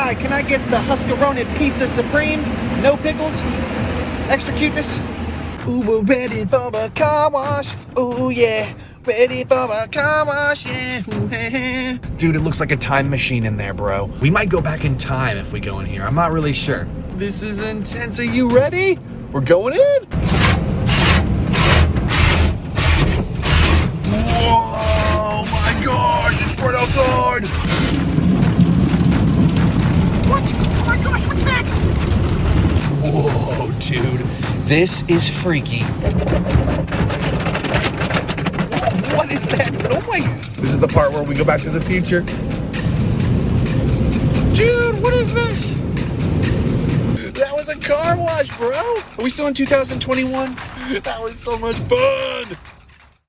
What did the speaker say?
Hi, can I get the Husky Pizza Supreme? No pickles? Extra cuteness? Ooh, we're ready for a car wash. Ooh, yeah. Ready for a car wash, yeah. Ooh, hey, hey. Dude, it looks like a time machine in there, bro. We might go back in time if we go in here. I'm not really sure. This is intense. Are you ready? We're going in. Whoa, my gosh, it's right outside. What? Oh my gosh, what's that? Whoa, dude. This is freaky. What is that noise? This is the part where we go back to the future. Dude, what is this? That was a car wash, bro. Are we still in 2021? That was so much fun.